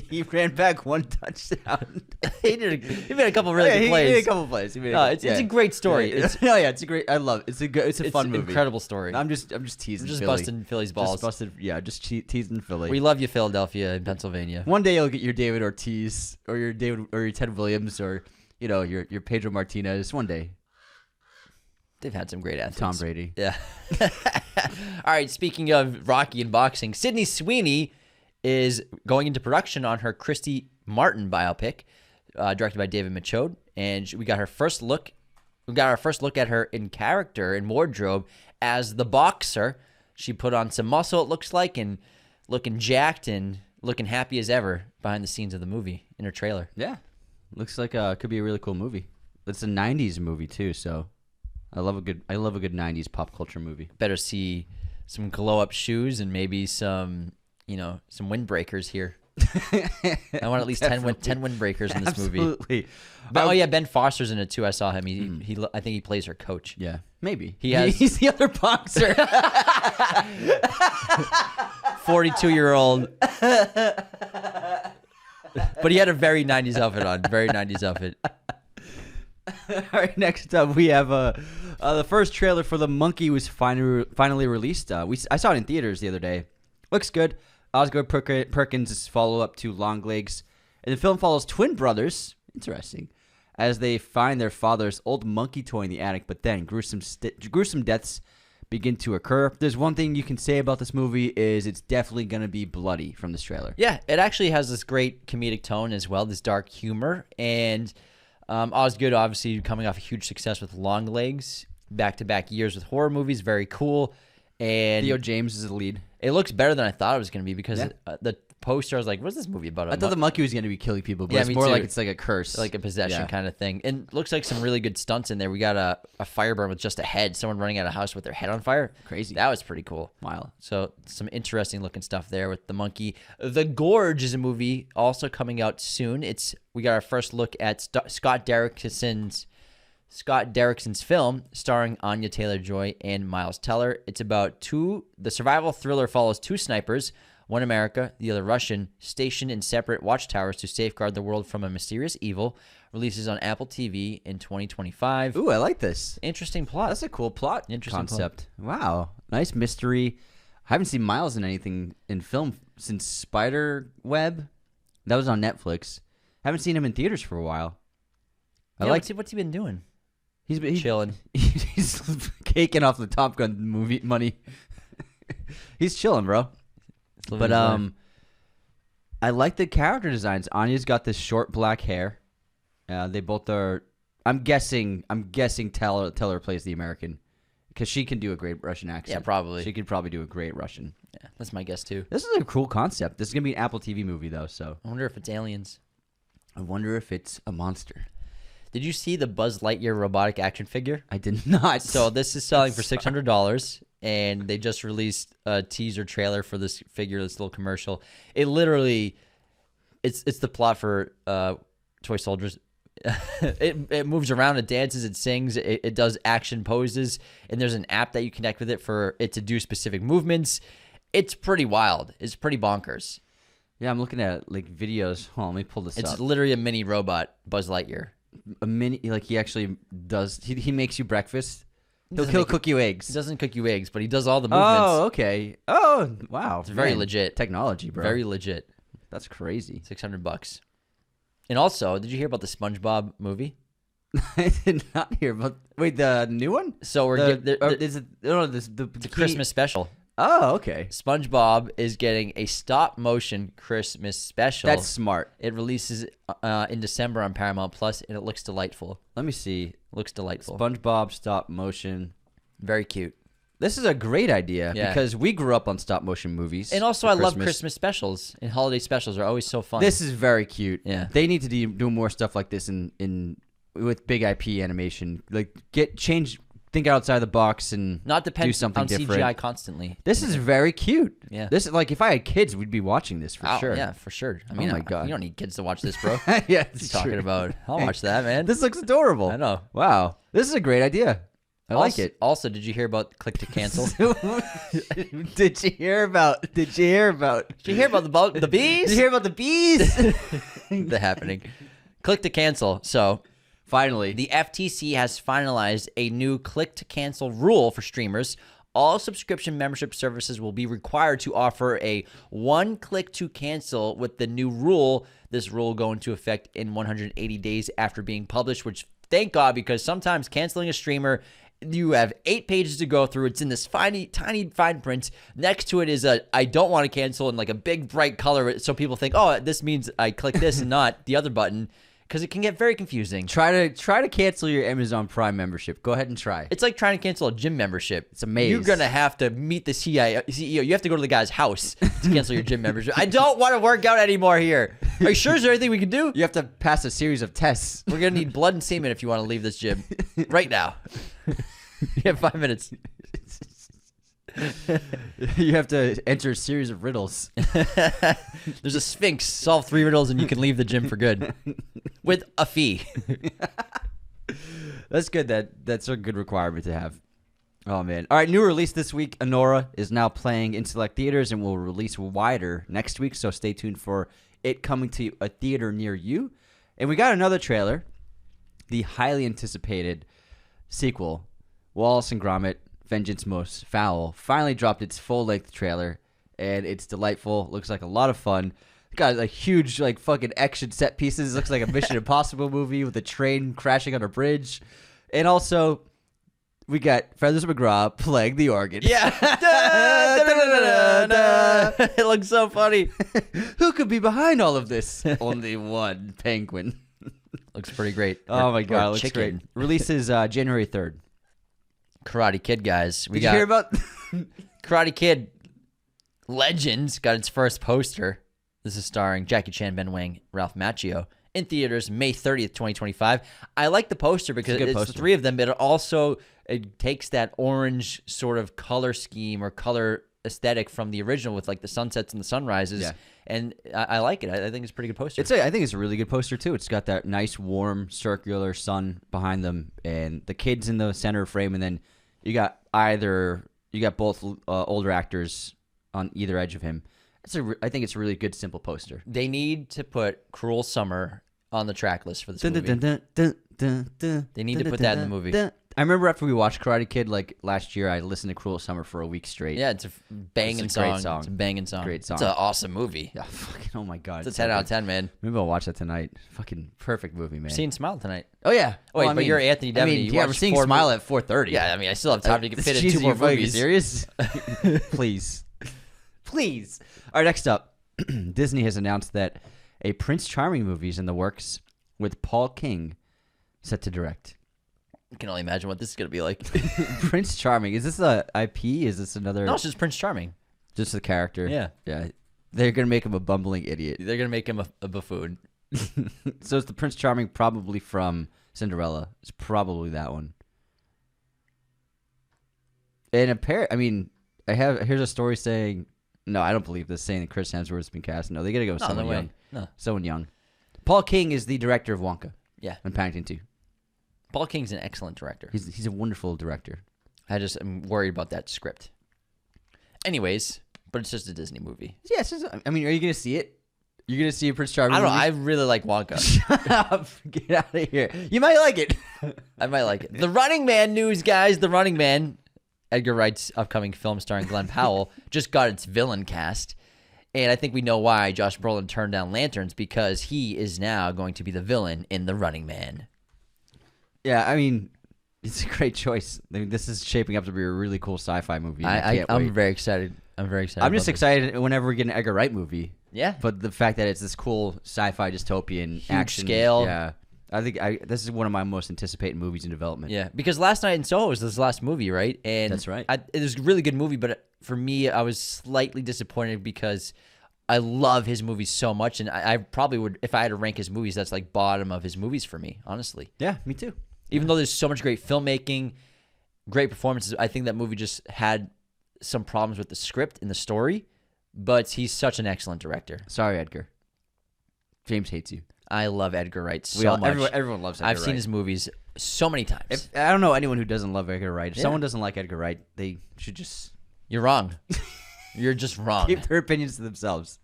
He ran back 1 touchdown. He made a couple really good plays. He made a couple plays. It's a great story. It's a great. I love it. It's a fun movie. Incredible story. I'm just teasing. We're just Philly. busting Philly's balls. Just teasing Philly. We love you, Philadelphia and Pennsylvania. One day you'll get your David Ortiz or your Ted Williams or your Pedro Martinez. One day. They've had some great athletes. Tom Brady. Yeah. All right. Speaking of Rocky and boxing, Sydney Sweeney is going into production on her Christy Martin biopic, directed by David Michôd, and we got our first look at her in character in wardrobe as the boxer. She put on some muscle, it looks like, and looking jacked and looking happy as ever behind the scenes of the movie in her trailer. Yeah, looks like it could be a really cool movie. It's a '90s movie too, so I love a good '90s pop culture movie. Better see some glow up shoes and maybe some windbreakers here. I want at least 10 windbreakers in this movie. Absolutely. Oh yeah, Ben Foster's in it too. I saw him. I think he plays her coach. Yeah, maybe he's the other boxer. 42-year-old. But he had a very 90s outfit on. Very 90s outfit. All right, next up we have the first trailer for The Monkey was finally released. I saw it in theaters the other day. Looks good. Osgood Perkins' follow-up to Longlegs. And the film follows twin brothers, interesting, as they find their father's old monkey toy in the attic, but then gruesome deaths begin to occur. There's one thing you can say about this movie is it's definitely going to be bloody from this trailer. Yeah, it actually has this great comedic tone as well, this dark humor. And Osgood obviously coming off a huge success with Longlegs, back-to-back years with horror movies, very cool. And Theo James is the lead. It looks better than I thought it was going to be because the poster, I was like, what's this movie about? I thought the monkey was going to be killing people, but Yeah, it's me more too. like it's like a curse. like a possession kind of thing. And looks like some really good stunts in there. We got a fire burn with just a head, someone running out of a house with their head on fire. Crazy. That was pretty cool. Wild. So some interesting looking stuff there with the monkey. The Gorge is a movie also coming out soon. We got our first look at Scott Derrickson's film starring Anya Taylor-Joy and Miles Teller. It's about the survival thriller follows 2 snipers, one American, the other Russian, stationed in separate watchtowers to safeguard the world from a mysterious evil. Releases on Apple TV in 2025. Ooh, I like this. Interesting plot. That's a cool plot Interesting concept. Wow. Nice mystery. I haven't seen Miles in anything in film since Spiderweb. That was on Netflix. Haven't seen him in theaters for a while. What's he been doing? He's chilling. He's caking off the Top Gun movie money. He's chilling, bro. But I like the character designs. Anya's got this short black hair. They both are. I'm guessing Teller plays the American because she can do a great Russian accent. Yeah, probably. She could probably do a great Russian. Yeah, that's my guess too. This is a cool concept. This is gonna be an Apple TV movie though, so I wonder if it's aliens. I wonder if it's a monster. Did you see the Buzz Lightyear robotic action figure? I did not. So this is selling for $600, and they just released a teaser trailer for this figure, this little commercial. It literally, it's the plot for Toy Soldiers. It moves around, it dances, it sings, it does action poses, and there's an app that you connect with it for it to do specific movements. It's pretty wild. It's pretty bonkers. Yeah, I'm looking at like videos. Hold on, let me pull this up. It's literally a mini robot, Buzz Lightyear. A mini, like he actually does. He makes you breakfast. He'll cook you eggs. He doesn't cook you eggs, but he does all the movements. Oh, okay. Oh, wow. It's very legit. Technology, bro. Very legit. That's crazy. $600. And also, did you hear about the Spongebob movie? I did not hear about. Wait, the new one? So we're the Christmas special. Oh, okay. SpongeBob is getting a stop motion Christmas special. That's smart. It releases in December on Paramount Plus, and it looks delightful. Let me see. Looks delightful. SpongeBob stop motion. Very cute. This is a great idea Yeah. because we grew up on stop motion movies. And also, I love Christmas specials, and holiday specials are always so fun. This is very cute. Yeah. They need to do more stuff like this in with big IP animation. Like think outside the box and not depend do something on different. CGI constantly. This is very cute. Yeah. This is like if I had kids, we'd be watching this for sure. Yeah, for sure. I mean, my God. you don't need kids to watch this, bro. Yeah, What are you talking about? I'll watch that, man. This looks adorable. I know. Wow. This is a great idea. I like it. Also, did you hear about click to cancel? Did you hear about Did you hear about the bees? Did you hear about the bees? The happening. Click to cancel. So Finally. the FTC has finalized a new click to cancel rule for streamers. All subscription membership services will be required to offer a one click to cancel with the new rule. This rule will go into effect in 180 days after being published, which thank God, because sometimes canceling a streamer, you have 8 pages to go through. It's in this tiny fine print. Next to it is a I don't want to cancel in like a big bright color, so people think, oh, this means I click this and not the other button, because it can get very confusing. Try to cancel your Amazon Prime membership. Go ahead and try. It's like trying to cancel a gym membership. It's a maze. You're gonna have to meet the CEO. You have to go to the guy's house to cancel your gym membership. I don't want to work out anymore here. Are you sure? Is there anything we can do? You have to pass a series of tests. We're gonna need blood and semen if you want to leave this gym right now. You have 5 minutes. You have to enter a series of riddles. There's a sphinx. Solve 3 riddles and you can leave the gym for good with a fee. That's good. That's a good requirement to have. Oh man! All right, new release this week. Anora is now playing in select theaters and will release wider next week. So stay tuned for it coming to a theater near you. And we got another trailer, the highly anticipated sequel, Wallace and Gromit: Vengeance Most Fowl, finally dropped its full-length trailer, and it's delightful. Looks like a lot of fun. Got like huge, like fucking action set pieces. Looks like a Mission Impossible movie with a train crashing on a bridge, and also we got Feathers McGraw playing the organ. Yeah. It looks so funny. Who could be behind all of this? Only one penguin. Looks pretty great. Oh my god, it looks chicken. great. Releases January 3rd. Karate Kid, guys. Did you hear about Karate Kid Legends got its first poster. This is starring Jackie Chan, Ben Wang, Ralph Macchio. In theaters, May 30th, 2025. I like the poster because it's the 3 of them, but it takes that orange sort of color scheme or color aesthetic from the original with like the sunsets and the sunrises. Yeah. And I like it. I think it's a pretty good poster. I think it's a really good poster too. It's got that nice warm circular sun behind them and the kids in the center frame, and then you got both older actors on either edge of him. I think it's a really good simple poster. They need to put Cruel Summer on the track list for this movie. They need to put that in the movie. I remember after we watched Karate Kid like last year, I listened to Cruel Summer for a week straight. Yeah, it's a banging It's a great song. song. It's a banging song. Great song. It's an awesome movie. Yeah, fucking, oh my God. It's a 10 out of 10, man. Maybe I'll watch that tonight. Fucking perfect movie, man. We're seeing Smile tonight. Oh, yeah. Oh, wait, but you're Anthony Deveney. You yeah, we're watched seeing 4 Smile at 4:30. Yeah, I mean, I still have time to It's fit in cheesy 2 more as fuck. Are you movies. serious? Please. Please. All right, next up. Disney has announced that a Prince Charming movie is in the works with Paul King set to direct. I can only imagine what this is going to be like. Prince Charming. Is this a IP? Is this another? No, it's just Prince Charming. Just a character? Yeah. Yeah. They're going to make him a bumbling idiot. They're going to make him a buffoon. So it's the Prince Charming probably from Cinderella. It's probably that one. And here's a story saying, no, I don't believe this, saying that Chris Hemsworth's been cast. No, they got to go with someone young. No. Someone young. Paul King is the director of Wonka. Yeah. And Paddington 2. Paul King's an excellent director. He's a wonderful director. I just am worried about that script. Anyways, but it's just a Disney movie. Yeah, are you going to see it? You're going to see a Prince Charming I don't know. movie? I really like Wonka. Shut up. Get out of here. You might like it. I might like it. The Running Man news, guys. The Running Man, Edgar Wright's upcoming film starring Glenn Powell, just got its villain cast. And I think we know why Josh Brolin turned down Lanterns, because he is now going to be the villain in The Running Man. Yeah, I mean, it's a great choice. I mean, this is shaping up to be a really cool sci-fi movie. I'm very excited. I'm just excited whenever we get an Edgar Wright movie. Yeah. But the fact that it's this cool sci-fi dystopian Huge action scale. Yeah. I think this is one of my most anticipated movies in development. Yeah, because Last Night in Soho was his last movie, right? And That's right. It was a really good movie, but for me, I was slightly disappointed because I love his movies so much, and I probably would, if I had to rank his movies, that's like bottom of his movies for me, honestly. Yeah, me too. Even though there's so much great filmmaking, great performances, I think that movie just had some problems with the script and the story, but he's such an excellent director. Sorry, Edgar. James hates you. I love Edgar Wright so much. Everyone loves Edgar Wright. I've seen his movies so many times. I don't know anyone who doesn't love Edgar Wright. If Yeah. someone doesn't like Edgar Wright, they should just You're wrong. You're just wrong. keep their opinions to themselves.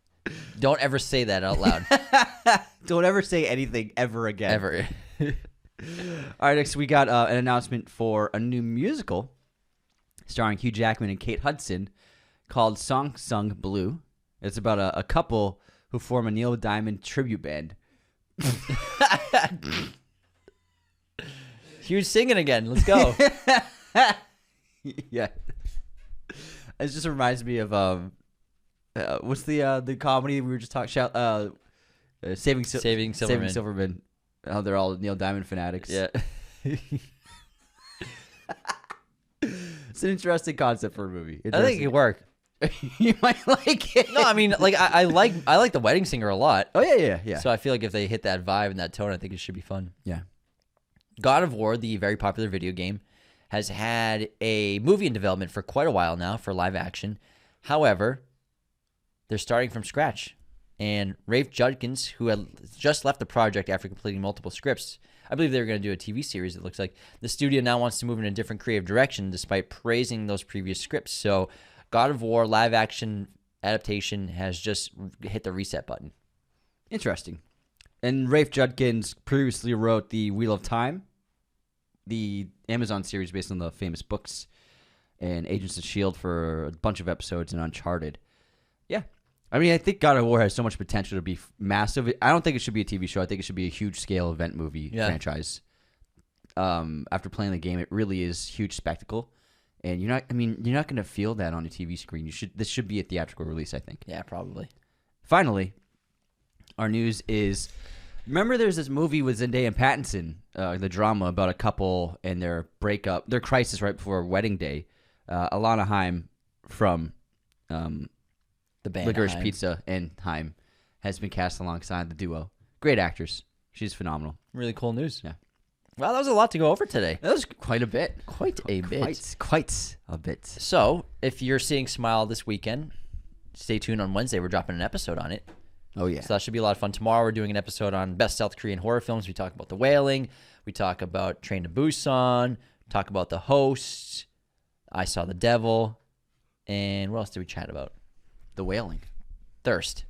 Don't ever say that out loud. Don't ever say anything ever again. Ever. All right, next we got an announcement for a new musical starring Hugh Jackman and Kate Hudson called Song Sung Blue. It's about a couple who form a Neil Diamond tribute band. Hugh's singing again. Let's go. Yeah. It just reminds me of what's the comedy we were just talking Saving Silverman. Saving Silverman. How they're all Neil Diamond fanatics. Yeah. It's an interesting concept for a movie. I think it could work. You might like it. No, I mean, like I like The Wedding Singer a lot. Oh yeah. So I feel like if they hit that vibe and that tone, I think it should be fun. Yeah. God of War, the very popular video game, has had a movie in development for quite a while now for live action. However, they're starting from scratch. And Rafe Judkins, who had just left the project after completing multiple scripts, I believe they were going to do a TV series, it looks like. The studio now wants to move in a different creative direction despite praising those previous scripts. So God of War live action adaptation has just hit the reset button. Interesting. And Rafe Judkins previously wrote The Wheel of Time, the Amazon series based on the famous books, and Agents of S.H.I.E.L.D. for a bunch of episodes, and Uncharted. Yeah. I mean, I think God of War has so much potential to be massive. I don't think it should be a TV show. I think it should be a huge-scale event movie franchise. After playing the game, it really is huge spectacle. And you're not going to feel that on a TV screen. This should be a theatrical release, I think. Yeah, probably. Finally, our news is, remember there's this movie with Zendaya and Pattinson, the drama about a couple and their breakup, their crisis right before wedding day. Alana Haim from The band Licorice Haim. Pizza and Haim has been cast alongside the duo. Great actress. She's phenomenal. Really cool news. Yeah. Well, that was a lot to go over today. That was quite a bit. Quite a bit. Quite a bit. So, if you're seeing Smile this weekend, stay tuned on Wednesday. We're dropping an episode on it. Oh, yeah. So that should be a lot of fun. Tomorrow we're doing an episode on best South Korean horror films. We talk about The Wailing. We talk about Train to Busan. Talk about The Host. I Saw the Devil. And what else did we chat about? The Wailing. Thirst.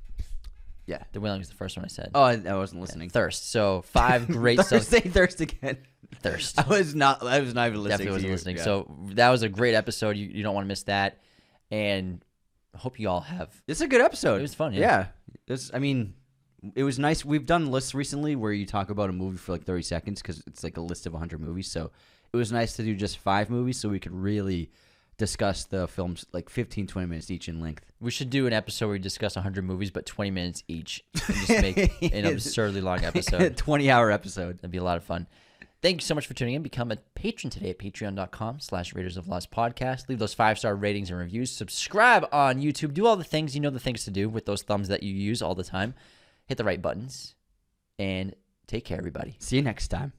Yeah. The Wailing was the first one I said. Oh, I wasn't listening. Thirst. So 5 great songs. Say thirst again. Thirst. I was not even listening. Definitely to wasn't you. listening. Yeah. So that was a great episode. You don't want to miss that. And I hope you all have. It's a good episode. It was fun. Yeah. It was nice. We've done lists recently where you talk about a movie for like 30 seconds because it's like a list of 100 movies. So it was nice to do just 5 movies so we could really discuss the films like 15, 20 minutes each in length. We should do an episode where we discuss 100 movies, but 20 minutes each. And just make an absurdly long episode. 20-hour episode. That'd be a lot of fun. Thank you so much for tuning in. Become a patron today at patreon.com/Raiders of Lost Podcast. Leave those 5-star ratings and reviews. Subscribe on YouTube. Do all the things. You know the things to do with those thumbs that you use all the time. Hit the right buttons. And take care, everybody. See you next time.